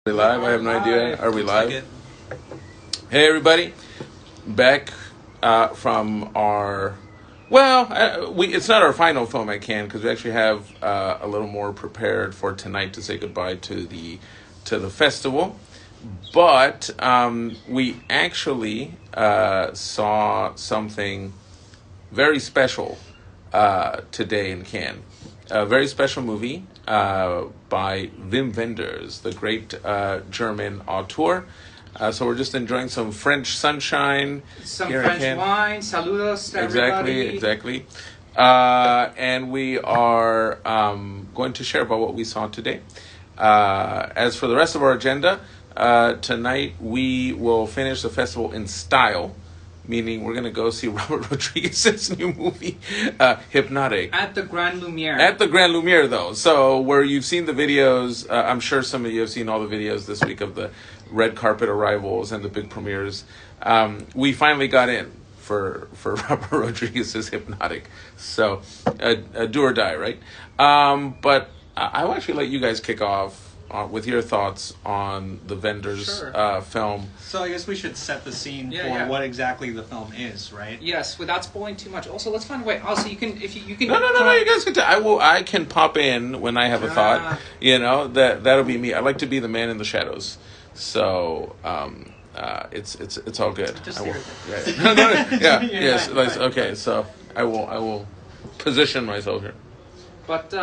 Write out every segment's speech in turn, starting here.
Are we live? I have no idea. Are we Looks like live? Hey, everybody. Back from our... Well, it's not our final film at Cannes because we actually have a little more prepared for tonight to say goodbye to the festival. But we actually saw something very special today in Cannes. A very special movie by Wim Wenders, the great German auteur. So we're just enjoying some French sunshine. Some French wine. Saludos to everybody. Exactly. And we are going to share about what we saw today. As for the rest of our agenda, tonight we will finish the festival in style. Meaning we're going to go see Robert Rodriguez's new movie, Hypnotic. At the Grand Lumiere. At the Grand Lumiere, though. So where you've seen the videos, I'm sure some of you have seen all the videos this week of the red carpet arrivals and the big premieres. We finally got in for Robert Rodriguez's Hypnotic. So a do or die, right? But I'll actually let you guys kick off with your thoughts on the Wenders film. So I guess we should set the scene for what exactly the film is, right? Yes, without spoiling too much. Also, let's find a way. Also, you can No. You guys can. I can pop in when I have a thought. That'll be me. I like to be the man in the shadows. So it's all good. Just Yes. Okay. So I will position myself here. But.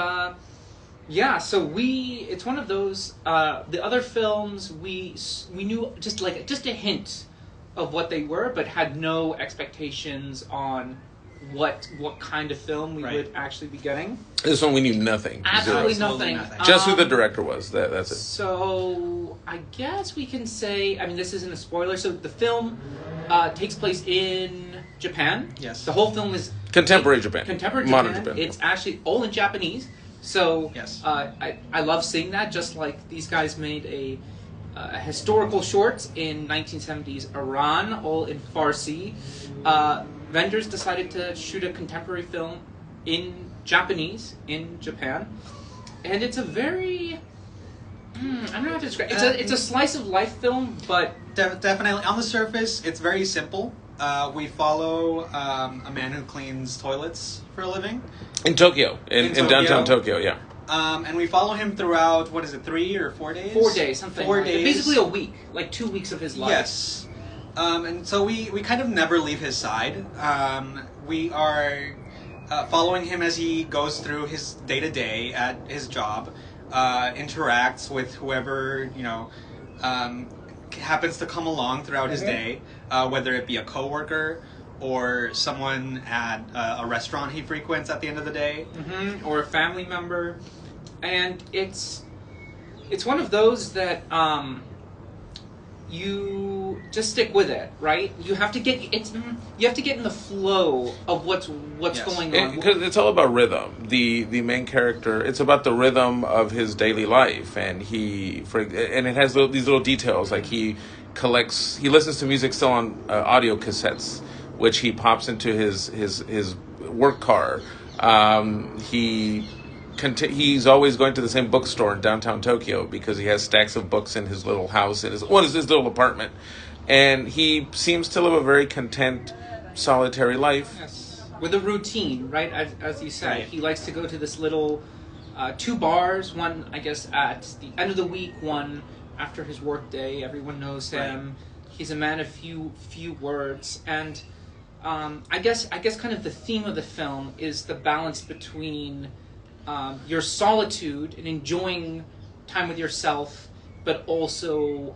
So it's one of those. The other films we knew just a hint of what they were, but had no expectations on what kind of film we would actually be getting. This one we knew nothing. Absolutely nothing. Just who the director was. That's it. So I guess we can say. I mean, this isn't a spoiler. So the film takes place in Japan. Yes. The whole film is contemporary Japan. Modern Japan. It's actually all in Japanese. So yes. I love seeing that, just like these guys made a historical short in 1970s Iran, all in Farsi. Wenders decided to shoot a contemporary film in Japanese in Japan. And it's a very... I don't know how to describe it. It's a slice of life film, but... Definitely. On the surface, it's very simple. We follow a man who cleans toilets for a living. In Tokyo. In downtown Tokyo, yeah. And we follow him throughout, 3 or 4 days? 4 days, something 4 like days. Basically a week. Like 2 weeks of his life. Yes. And so we kind of never leave his side. We are following him as he goes through his day-to-day at his job, interacts with whoever, happens to come along throughout his day, whether it be a coworker or someone at a restaurant he frequents at the end of the day, or a family member, and it's one of those that you just stick with it, right? You have to get in the flow of what's going on, because it's all about rhythm. The main character, it's about the rhythm of his daily life, and it has these little details, like he listens to music still on audio cassettes, which he pops into his work car. He's always going to the same bookstore in downtown Tokyo because he has stacks of books in his little house, his little apartment. And he seems to live a very content, solitary life. Yes. With a routine, right? As you said, right. He likes to go to this little 2 bars, one, I guess, at the end of the week, one after his work day. Everyone knows him. Right. He's a man of few words. And I guess kind of the theme of the film is the balance between your solitude and enjoying time with yourself, but also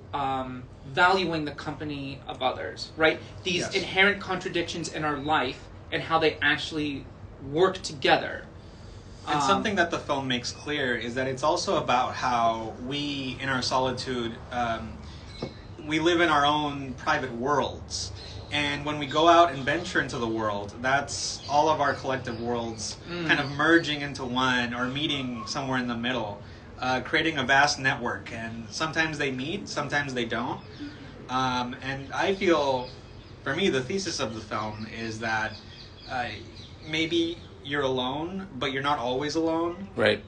valuing the company of others, right? These inherent contradictions in our life and how they actually work together. And something that the film makes clear is that it's also about how we, in our solitude, we live in our own private worlds. And when we go out and venture into the world, that's all of our collective worlds kind of merging into one or meeting somewhere in the middle, creating a vast network. And sometimes they meet, sometimes they don't. And I feel, for me, the thesis of the film is that maybe you're alone, but you're not always alone. Right.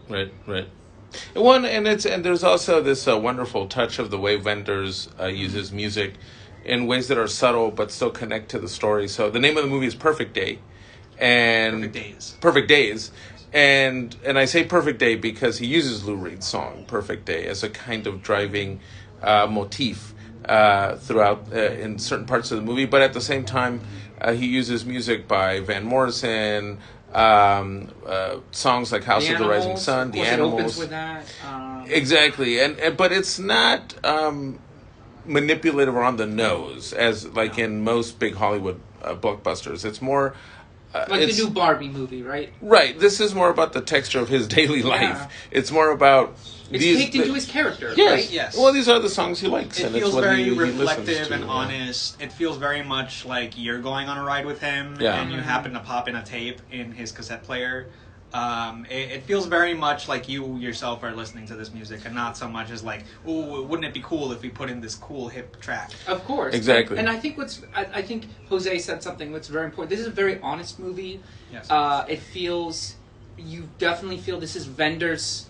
And there's also this wonderful touch of the way Wenders uses music in ways that are subtle but still connect to the story. So the name of the movie is Perfect Day, and Perfect Days. Perfect Days, and I say Perfect Day because he uses Lou Reed's song Perfect Day as a kind of driving motif throughout in certain parts of the movie, but at the same time he uses music by Van Morrison. Songs like House of the Rising Sun, The Animals. It opens with that. Exactly, and but it's not manipulative or on the nose as like in most big Hollywood blockbusters. It's more like the new Barbie movie, right? Right. This is more about the texture of his daily life. It's more about it's baked into his character. Yes. Right? Yes. Well, these are the songs he likes, It and feels it's what very he reflective listens to, and honest. It feels very much like you're going on a ride with him, Yeah. and you happen to pop in a tape in his cassette player. It feels very much like you yourself are listening to this music, and not so much as like, "Oh, wouldn't it be cool if we put in this cool hip track?" Of course, Exactly. And I think I think Jose said something that's very important. This is a very honest movie. Yes. It feels you definitely feel this is Wenders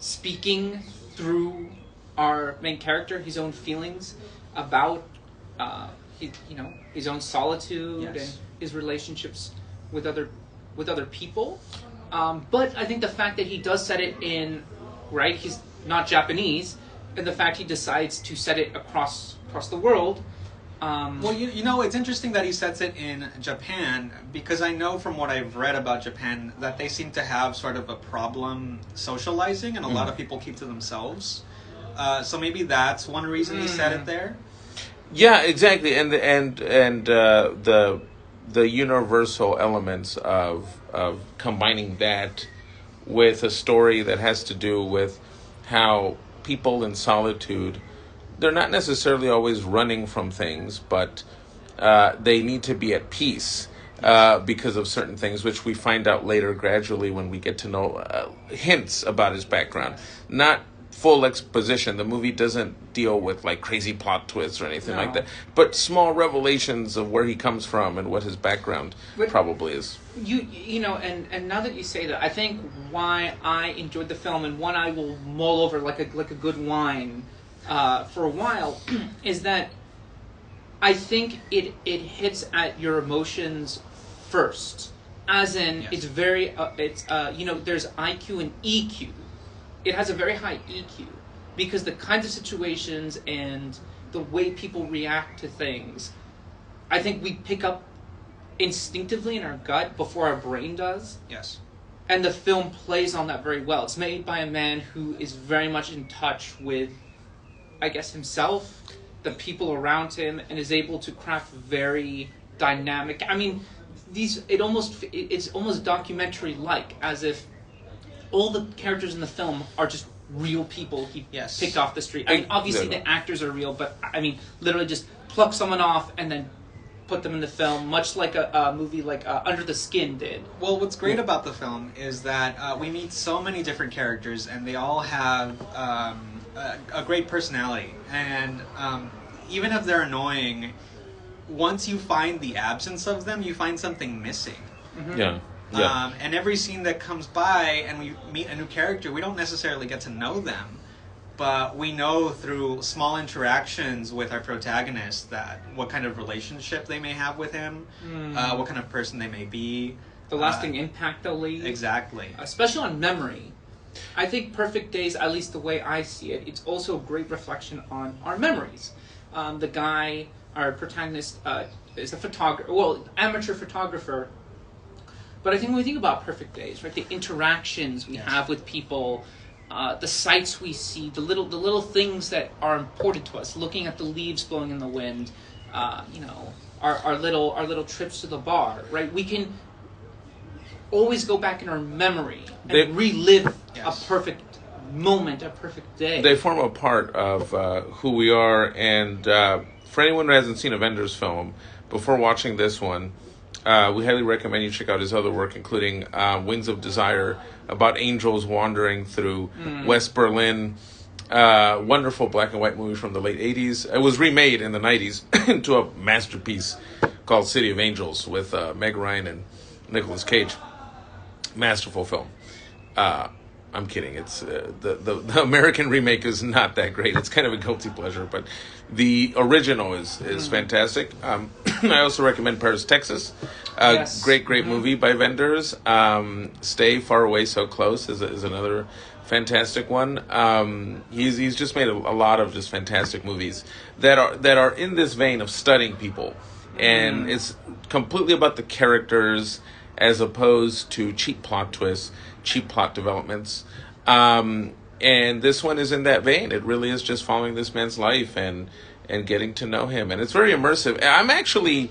speaking through our main character, his own feelings about his own solitude Yes. and his relationships with other people. But I think the fact that he does set it in, right, he's not Japanese, and the fact he decides to set it across the world. Well, you know, it's interesting that he sets it in Japan, because I know from what I've read about Japan that they seem to have sort of a problem socializing, and a lot of people keep to themselves. So maybe that's one reason he set it there. Yeah, exactly, and the universal elements of combining that with a story that has to do with how people in solitude, they're not necessarily always running from things, but they need to be at peace because of certain things, which we find out later gradually when we get to know hints about his background. Not full exposition. The movie doesn't deal with like crazy plot twists or anything like that, but small revelations of where he comes from and what his background probably is. You know, and now that you say that, I think why I enjoyed the film, and one I will mull over like a good wine for a while, is that I think it hits at your emotions first, as in Yes. it's very there's IQ and EQ. It has a very high EQ because the kinds of situations and the way people react to things, I think we pick up instinctively in our gut before our brain does. Yes. And the film plays on that very well. It's made by a man who is very much in touch with, I guess, himself, the people around him, and is able to craft very dynamic. I mean, it's almost documentary-like, as if all the characters in the film are just real people he Yes. picked off the street. I mean, obviously the actors are real, but I mean, literally just pluck someone off and then put them in the film, much like a movie like Under the Skin did. Well, what's great about the film is that we meet so many different characters, and they all have a great personality. And even if they're annoying, once you find the absence of them, you find something missing. Mm-hmm. Yeah. Yeah. And every scene that comes by and we meet a new character, we don't necessarily get to know them, but we know through small interactions with our protagonist that what kind of relationship they may have with him, what kind of person they may be. The lasting impact they'll leave. Exactly. Especially on memory. I think Perfect Days, at least the way I see it, it's also a great reflection on our memories. The guy, our protagonist, is a photographer, amateur photographer. But I think when we think about Perfect Days, right, the interactions we have with people, the sights we see, the little things that are important to us, looking at the leaves blowing in the wind, our little trips to the bar, right? We can always go back in our memory and relive a perfect moment, a perfect day. They form a part of who we are, and for anyone who hasn't seen a Wenders film, before watching this one, we highly recommend you check out his other work, including Wings of Desire, about angels wandering through West Berlin. Wonderful black and white movie from the late 80s. It was remade in the 90s into a masterpiece called City of Angels with Meg Ryan and Nicolas Cage. Masterful film. I'm kidding. It's the American remake is not that great. It's kind of a guilty pleasure, but the original is fantastic. I also recommend Paris, Texas. Yes. Great movie by Wenders. Stay Far Away So Close is another fantastic one. He's just made a lot of just fantastic movies that are in this vein of studying people, and it's completely about the characters as opposed to cheap plot twists, cheap plot developments. And this one is in that vein. It really is just following this man's life and getting to know him, and it's very immersive. I'm actually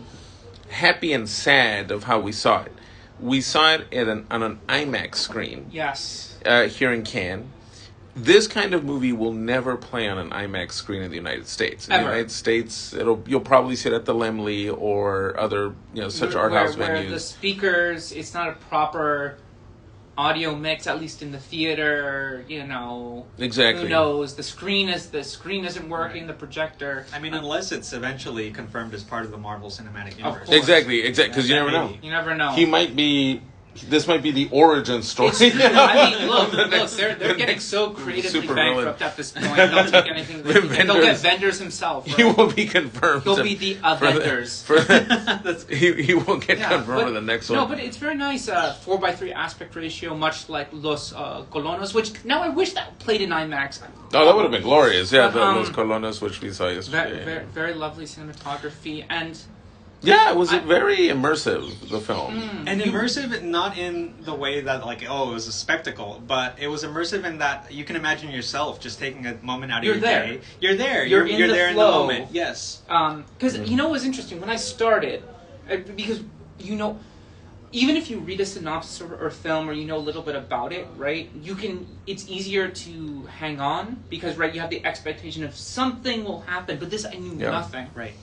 happy and sad of how we saw it. We saw it on an IMAX screen. Yes. Here in Cannes. This kind of movie will never play on an IMAX screen in the United States. In Ever. the United States, you'll probably see it at the Laemmle or other such art house where venues. the speakers, it's not a proper audio mix, at least in the theater. Exactly. Who knows? The screen isn't working. The projector. I mean, unless it's eventually confirmed as part of the Marvel Cinematic Universe. course. Exactly, because you never know. You never know. He might be. This might be the origin story. I mean, look, they're getting so creatively super bankrupt villain. at this point. They'll take anything. They'll get Vendors himself. Right? He will be confirmed. He'll be the Avengers. He will get confirmed with the next one. No, but it's very nice. 4:3 aspect ratio, much like Los Colonos, which now I wish that played in IMAX. Oh, that would have been glorious. Yeah, But, Los Colonos, which we saw yesterday. Very, very lovely cinematography, and Yeah, it was very immersive, the film. And immersive, not in the way that, it was a spectacle, but it was immersive in that you can imagine yourself just taking a moment out of You're your there. day. You're there. You're You're in the there flow. in the moment. Yes. because what was interesting when I started, because even if you read a synopsis or film or you know a little bit about it, right? It's easier to hang on because you have the expectation of something will happen, but this I knew nothing. Right.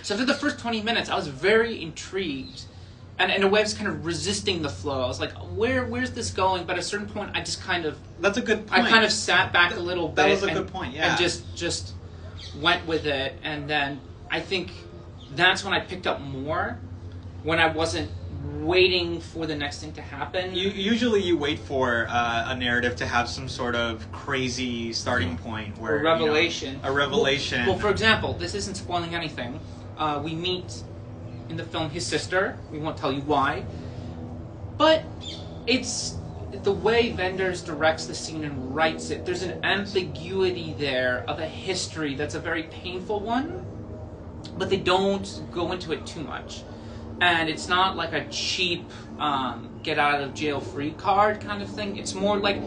So after the first 20 minutes, I was very intrigued, and in a way I was kind of resisting the flow. I was like, where's this going? But at a certain point, I just kind of That's a good point. I kind of sat back a little bit. That was a good point, yeah. And just went with it, and then I think that's when I picked up more, when I wasn't waiting for the next thing to happen. Usually you wait for a narrative to have some sort of crazy starting point where A revelation. a revelation. Well, for example, this isn't spoiling anything. We meet in the film his sister. We won't tell you why. But it's the way Wenders directs the scene and writes it. There's an ambiguity there of a history that's a very painful one, but they don't go into it too much. And it's not like a cheap get out of jail free card kind of thing. It's more like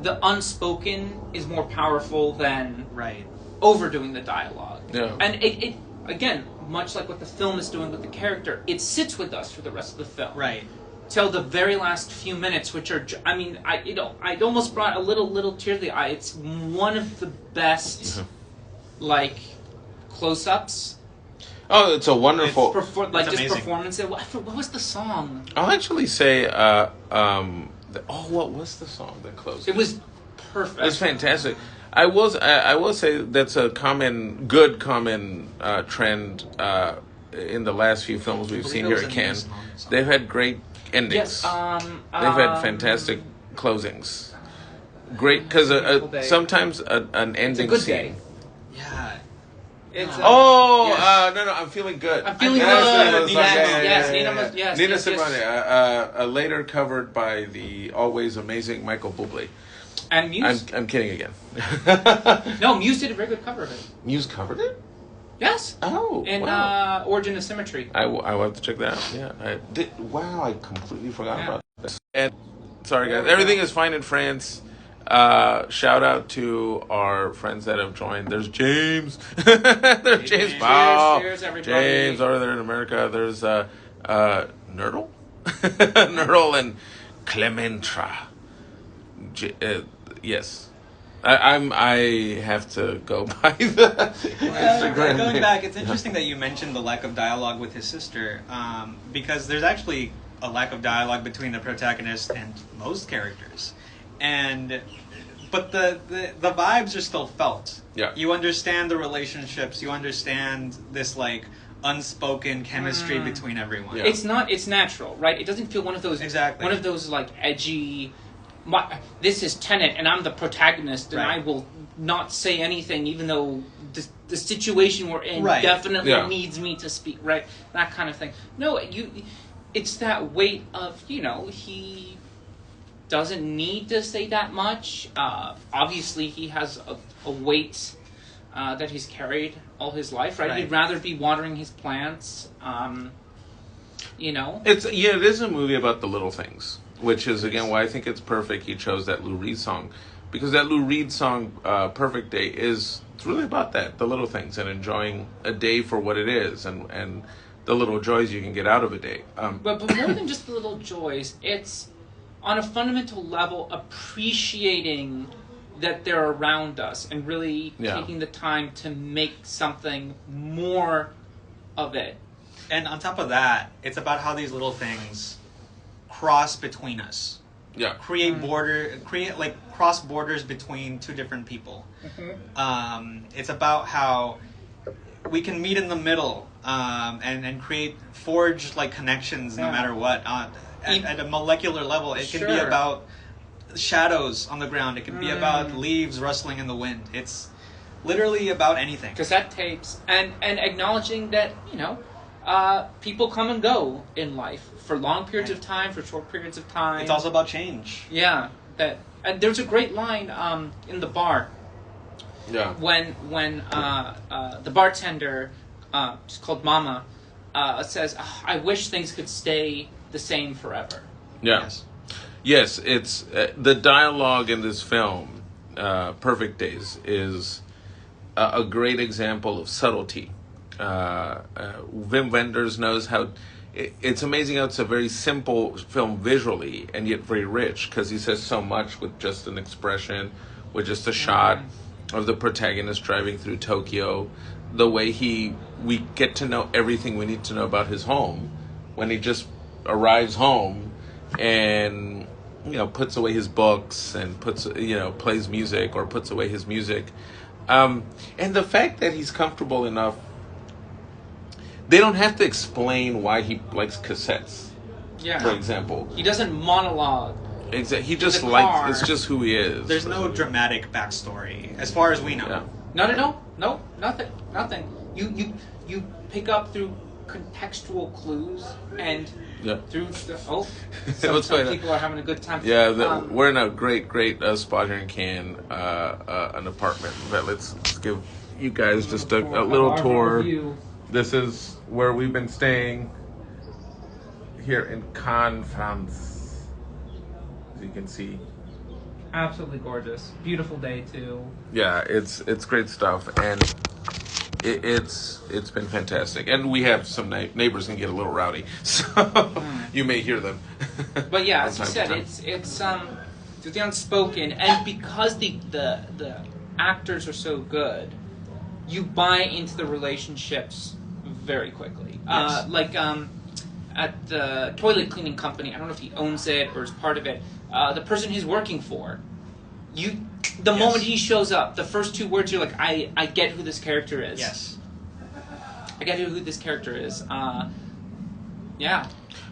the unspoken is more powerful than right. overdoing the dialogue. Yeah. And it again, much like what the film is doing with the character, it sits with us for the rest of the film. Right. Till the very last few minutes, which are, I almost brought a little tear to the eye. It's one of the best, close-ups. Oh, it's a wonderful. It's just amazing. performance. What was the song? I'll actually say, what was the song that closed? It was perfect. It's fantastic. I will say that's a common trend in the last few films we've seen here at Cannes. They've had great endings. Yes. They've had fantastic closings. Great, because sometimes an ending good scene. day. Yeah. It's, no, I'm feeling good. I'm feeling That's good. the name of the song. Yes, Nina yes, Simone, later covered by the always amazing Michael Bublé. And Muse. I'm kidding again. No, Muse did a very good cover of it. Muse covered it? Yes. Oh, And wow. Origin of Symmetry. I will have to check that out. Yeah, I did. Wow, I completely forgot about this. And sorry, guys, everything is fine in France. Shout out to our friends that have joined. There's James. There's James Powell. Cheers, everybody. James over there in America. There's Nerdle, Nerdle, and Clementra. Yes. I have to go by the Instagram. Going name. back, it's interesting that you mentioned the lack of dialogue with his sister, because there's actually a lack of dialogue between the protagonist and most characters, but the vibes are still felt. Yeah. You understand the relationships. You understand this unspoken chemistry between everyone. Yeah. It's natural, right? It doesn't feel one of those Exactly. one of those edgy this is Tenet, and I'm the protagonist, and Right. I will not say anything, even though the situation we're in Right. definitely Yeah. needs me to speak. Right, that kind of thing. No, it's that weight of he doesn't need to say that much. Obviously, he has a weight that he's carried all his life. Right, Right. he'd rather be watering his plants. It is a movie about the little things, which is again why I think it's perfect. He chose that Lou Reed song, because that Lou Reed song, "Perfect Day," it's really about that, the little things, and enjoying a day for what it is, and the little joys you can get out of a day. But more than just the little joys, it's on a fundamental level appreciating that they're around us and really Yeah. taking the time to make something more of it. And on top of that, it's about how these little things cross between us. Yeah, Create like cross borders between two different people. It's about how we can meet in the middle, and forge like connections no Yeah. matter what. At a molecular level, it can be Sure. about shadows on the ground. It can be about leaves rustling in the wind. It's literally about anything. Cassette tapes and acknowledging that, people come and go in life for long periods of time, for short periods of time. It's also about change. Yeah. And there's a great line in the bar yeah, when the bartender, she's called Mama, says, "I wish things could stay the same forever." yeah. Yes, it's the dialogue in this film, Perfect Days, is a great example of subtlety. Wim Wenders knows how. It's amazing how it's a very simple film visually and yet very rich, because he says so much with just an expression, with just a shot of the protagonist driving through Tokyo. The way we get to know everything we need to know about his home when he just arrives home and puts away his books and plays music or puts away his music, and the fact that he's comfortable enough. They don't have to explain why he likes cassettes, Yeah. for example. He doesn't monologue. He just the car. it's just who he is. There's no dramatic backstory, as far as we know. Yeah. Not at all. No, nothing. You pick up through contextual clues and Yeah. through What's some going on? people are having a good time. Yeah, we're in a great spot here in Cannes, an apartment. But let's give you guys just a little tour. This is where we've been staying here in Cannes, France. As you can see. Absolutely gorgeous. Beautiful day too. Yeah, it's great stuff, and it's been fantastic. And we have some neighbors can get a little rowdy, so you may hear them. But yeah, from as you time said, to time. it's the unspoken, and because the actors are so good, you buy into the relationships very quickly. Yes. At the toilet cleaning company, I don't know if he owns it or is part of it. The person he's working for, the moment he shows up, the first two words you're like, I get who this character is. Yes. I get who this character is. Yeah.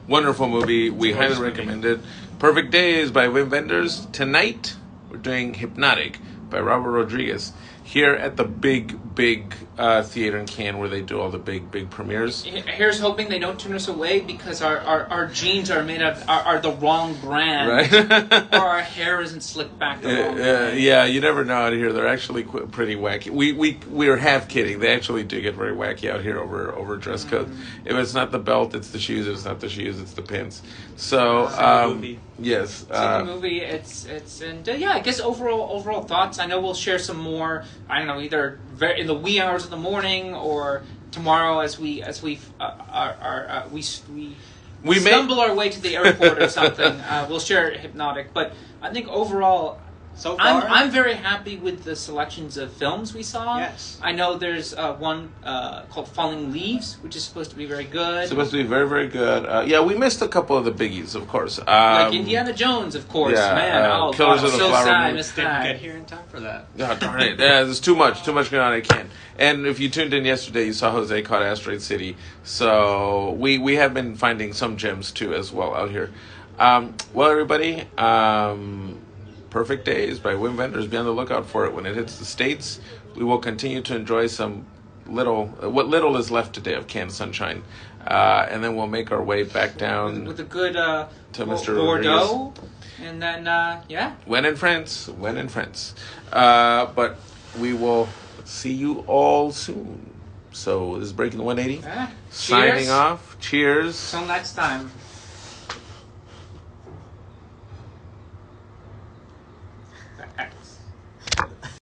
Wonderful movie. We highly gorgeous movie. recommend it. Perfect Days by Wim Wenders. Tonight, we're doing Hypnotic by Robert Rodriguez here at the big theater in Cannes where they do all the big premieres. Here's hoping they don't turn us away because our jeans are made of are the wrong brand, Right? or our hair isn't slicked back the wrong way. Yeah, you never know out here. They're actually pretty wacky. We're half kidding. They actually do get very wacky out here over dress code. If it's not the belt, it's the shoes. If it's not the shoes, it's the pins. So yes, See the movie. It's and yeah. I guess overall thoughts. I know we'll share some more. I don't know, either in the wee hours of the morning or tomorrow as we stumble our way to the airport or something. We'll share Hypnotic, but I think overall, So far, I'm very happy with the selections of films we saw. Yes. I know there's one called Falling Leaves, which is supposed to be very good. supposed to be very, very good. Yeah, we missed a couple of the biggies, of course. Like Indiana Jones, of course. yeah, Man, Killers God, of the so Flower sad I Moon. missed didn't that. get here in time for that. Oh, darn it. Yeah, there's too much going on. I can't. And if you tuned in yesterday, you saw Jose caught Asteroid City. So we have been finding some gems, too, as well out here. Well, everybody, Perfect Days by Wim Wenders. Be on the lookout for it when it hits the States. We will continue to enjoy what little is left today of Canned Sunshine. And then we'll make our way back down with a good to Mr. Bordeaux. And then, yeah. When in France. But we will see you all soon. So this is Breaking the 180. Yeah. Signing Cheers. off. Cheers. Till next time.